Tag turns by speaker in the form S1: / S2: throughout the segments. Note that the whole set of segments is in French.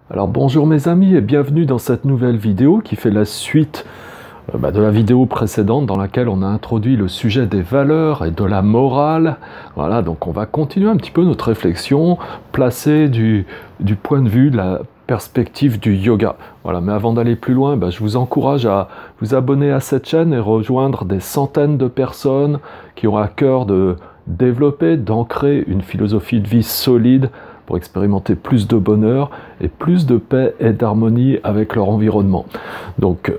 S1: Alors bonjour mes amis et bienvenue dans cette nouvelle vidéo qui fait la suite de la vidéo précédente dans laquelle on a introduit le sujet des valeurs et de la morale. Voilà, donc on va continuer un petit peu notre réflexion placée du point de vue de la perspective du yoga. Voilà, mais avant d'aller plus loin, je vous encourage à vous abonner à cette chaîne et rejoindre des centaines de personnes qui ont à cœur de développer, d'ancrer une philosophie de vie solide pour expérimenter plus de bonheur et plus de paix et d'harmonie avec leur environnement. Donc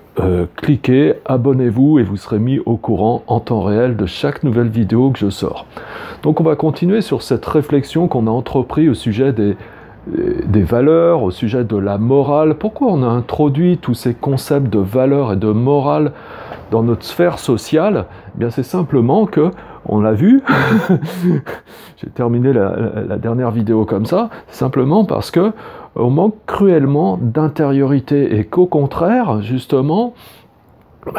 S1: cliquez, abonnez-vous et vous serez mis au courant en temps réel de chaque nouvelle vidéo que je sors. Donc on va continuer sur cette réflexion qu'on a entreprise au sujet des valeurs, au sujet de la morale. Pourquoi on a introduit tous ces concepts de valeurs et de morale dans notre sphère sociale? Eh bien c'est simplement que, on l'a vu, j'ai terminé la dernière vidéo comme ça, simplement parce que on manque cruellement d'intériorité et qu'au contraire, justement,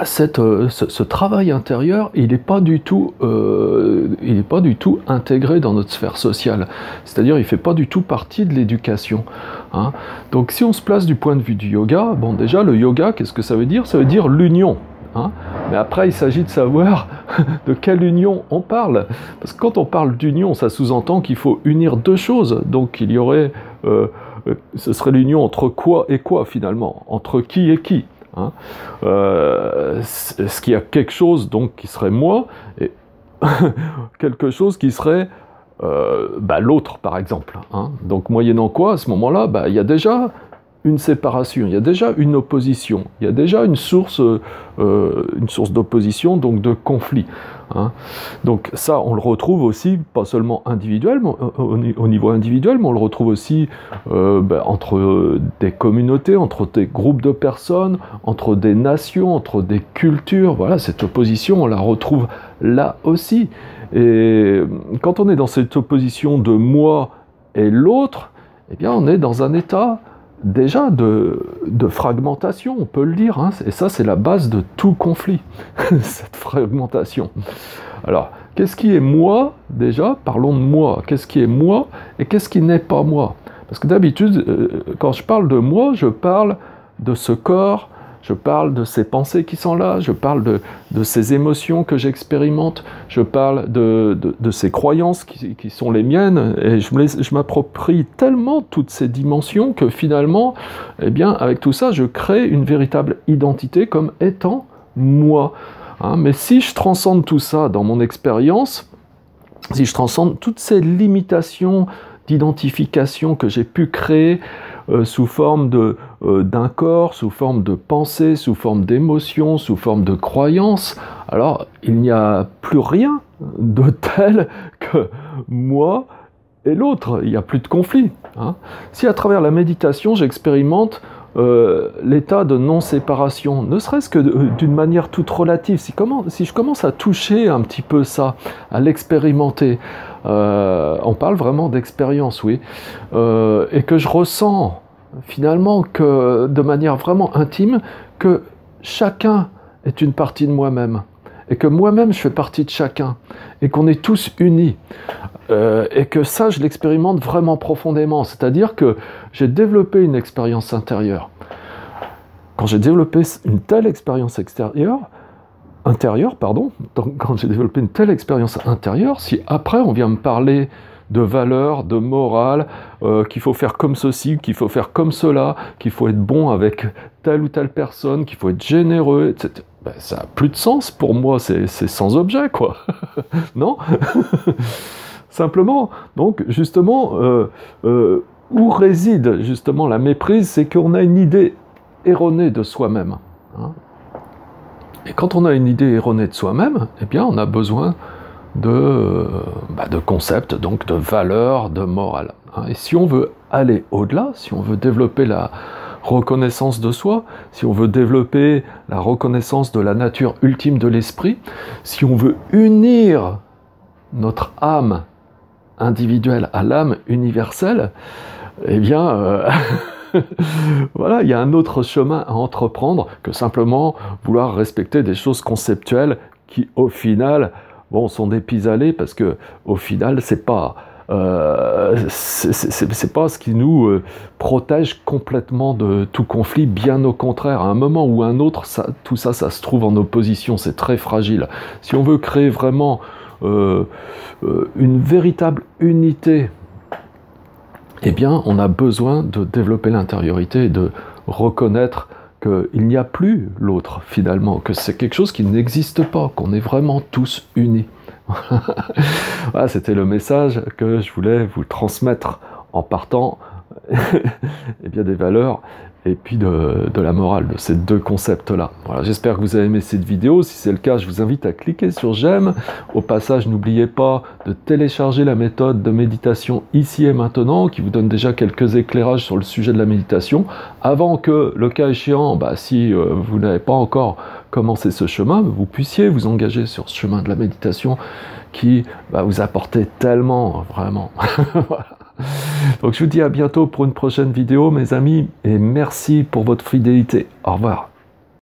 S1: ce travail intérieur, il n'est pas du tout intégré dans notre sphère sociale. C'est-à-dire, il ne fait pas du tout partie de l'éducation. Hein. Donc, si on se place du point de vue du yoga, bon, déjà, le yoga, qu'est-ce que ça veut dire? Ça veut dire l'union. Hein. Mais après, il s'agit de savoir de quelle union on parle. Parce que quand on parle d'union, ça sous-entend qu'il faut unir deux choses. Donc, il y aurait, ce serait l'union entre quoi et quoi, finalement? Entre qui et qui? Hein. Est-ce qu'il y a quelque chose donc qui serait moi et quelque chose qui serait l'autre par exemple, hein. Donc moyennant quoi à ce moment-là il y a déjà une séparation, il y a déjà une opposition, il y a déjà une source d'opposition, donc de conflit. Hein. Donc ça, on le retrouve aussi, pas seulement individuellement, au niveau individuel, mais on le retrouve aussi entre des communautés, entre des groupes de personnes, entre des nations, entre des cultures. Voilà, cette opposition, on la retrouve là aussi. Et quand on est dans cette opposition de moi et l'autre, eh bien, on est dans un état déjà de fragmentation, on peut le dire, hein, et ça c'est la base de tout conflit, cette fragmentation. Alors, qu'est-ce qui est moi, déjà? Parlons de moi. Qu'est-ce qui est moi et qu'est-ce qui n'est pas moi? Parce que d'habitude, quand je parle de moi, je parle de ce corps, je parle de ces pensées qui sont là, je parle de ces émotions que j'expérimente, je parle de ces croyances qui sont les miennes, et je m'approprie tellement toutes ces dimensions que finalement, eh bien, avec tout ça, je crée une véritable identité comme étant moi. Hein, mais si je transcende tout ça dans mon expérience, si je transcende toutes ces limitations d'identification que j'ai pu créer sous forme d'un corps, sous forme de pensée, sous forme d'émotion, sous forme de croyance, alors il n'y a plus rien de tel que moi et l'autre, il n'y a plus de conflit. Hein. Si à travers la méditation j'expérimente l'état de non-séparation, ne serait-ce que d'une manière toute relative, si je commence à toucher un petit peu ça, à l'expérimenter, on parle vraiment d'expérience, oui, et que je ressens finalement que de manière vraiment intime que chacun est une partie de moi-même, et que moi-même je fais partie de chacun, et qu'on est tous unis, et que ça je l'expérimente vraiment profondément, c'est-à-dire que j'ai développé une expérience intérieure. Quand j'ai développé une telle expérience quand j'ai développé une telle expérience intérieure, si après on vient me parler de valeurs, de morale, qu'il faut faire comme ceci, qu'il faut faire comme cela, qu'il faut être bon avec telle ou telle personne, qu'il faut être généreux, etc. Ça n'a plus de sens pour moi, c'est sans objet, quoi. Non? Simplement, donc, justement, où réside justement la méprise, c'est qu'on a une idée erronée de soi-même. Hein. Et quand on a une idée erronée de soi-même, eh bien, on a besoin de concepts, donc de valeurs, de morale. Hein. Et si on veut aller au-delà, si on veut développer la reconnaissance de soi, si on veut développer la reconnaissance de la nature ultime de l'esprit, si on veut unir notre âme individuelle à l'âme universelle, eh bien, voilà, il y a un autre chemin à entreprendre que simplement vouloir respecter des choses conceptuelles qui, au final, bon, sont des pis-aller parce que, au final, c'est pas c'est pas ce qui nous protège complètement de tout conflit, bien au contraire. À un moment ou un autre, tout ça se trouve en opposition, c'est très fragile. Si on veut créer vraiment une véritable unité, eh bien, on a besoin de développer l'intériorité et de reconnaître qu'il n'y a plus l'autre, finalement, que c'est quelque chose qui n'existe pas, qu'on est vraiment tous unis. Voilà, c'était le message que je voulais vous transmettre en partant eh bien, des valeurs et puis de la morale, de ces deux concepts-là. Voilà, j'espère que vous avez aimé cette vidéo. Si c'est le cas, je vous invite à cliquer sur j'aime. Au passage, n'oubliez pas de télécharger la méthode de méditation ici et maintenant, qui vous donne déjà quelques éclairages sur le sujet de la méditation, avant que, le cas échéant, si vous n'avez pas encore commencé ce chemin, vous puissiez vous engager sur ce chemin de la méditation qui va vous apporter tellement, vraiment. Voilà. Donc je vous dis à bientôt pour une prochaine vidéo, mes amis, et merci pour votre fidélité. Au revoir.